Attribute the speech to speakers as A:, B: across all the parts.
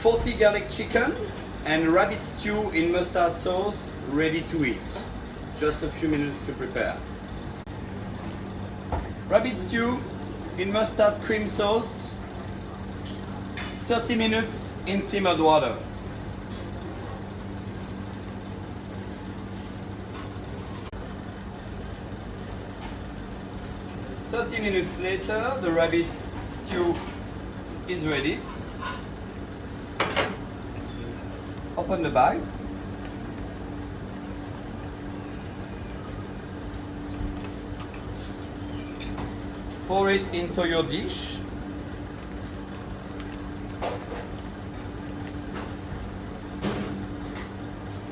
A: 40 garlic chicken and rabbit stew in mustard sauce, ready to eat. Just a few minutes to prepare. Rabbit stew in mustard cream sauce, 30 minutes in simmered water. "30 minutes later, the rabbit stew is ready. Open the bag. Pour it into your dish.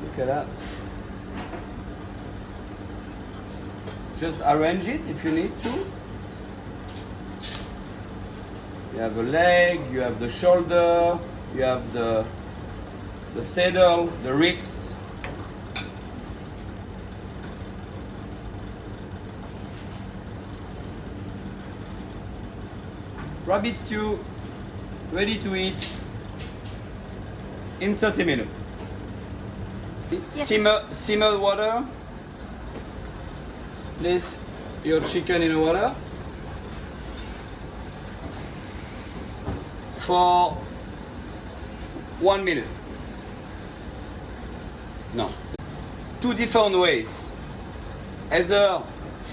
A: Look at that. Just arrange it if you need to. You have a leg, you have the shoulder, you have the saddle, the ribs. Rabbit stew ready to eat in 30 minutes.
B: Yes.
A: Simmer water. Place your chicken in the water for 1 minute. No. Two different ways. Either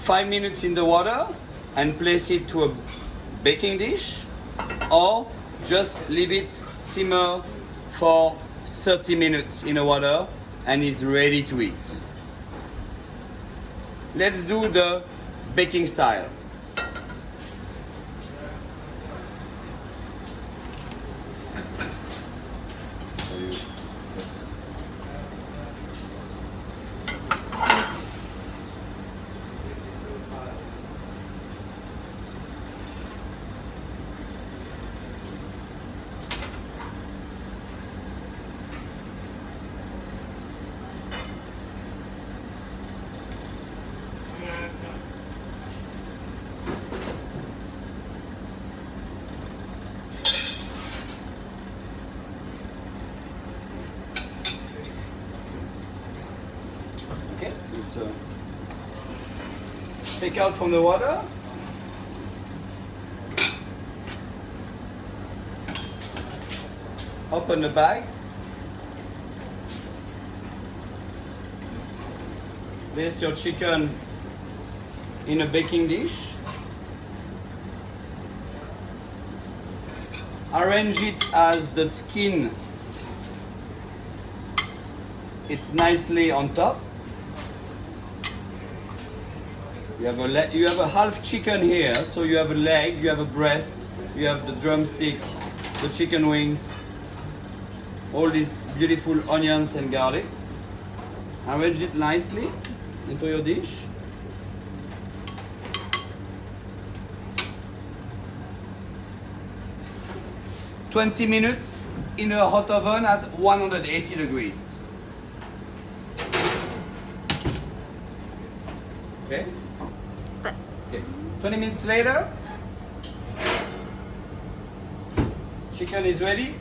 A: 5 minutes in the water and place it to a baking dish, or just leave it simmer for 30 minutes in the water and is ready to eat. Let's do the baking style. Okay, let's take out from the water. Open the bag. Place your chicken in a baking dish. Arrange it as the skin it's nicely on top. You have a half chicken here, so you have a leg, you have a breast, you have the drumstick, the chicken wings, all these beautiful onions and garlic. Arrange it nicely into your dish. "20 minutes in a hot oven at 180 degrees. Okay?
B: Start.
A: Okay. 20 minutes later, chicken is ready.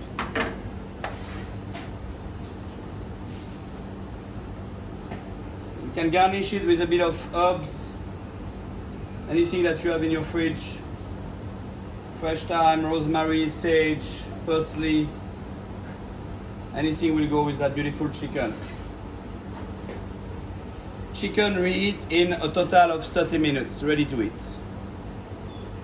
A: You can garnish it with a bit of herbs, anything that you have in your fridge. Fresh thyme, rosemary, sage, parsley. Anything will go with that beautiful chicken. Chicken reheat in a total of 30 minutes, ready to eat.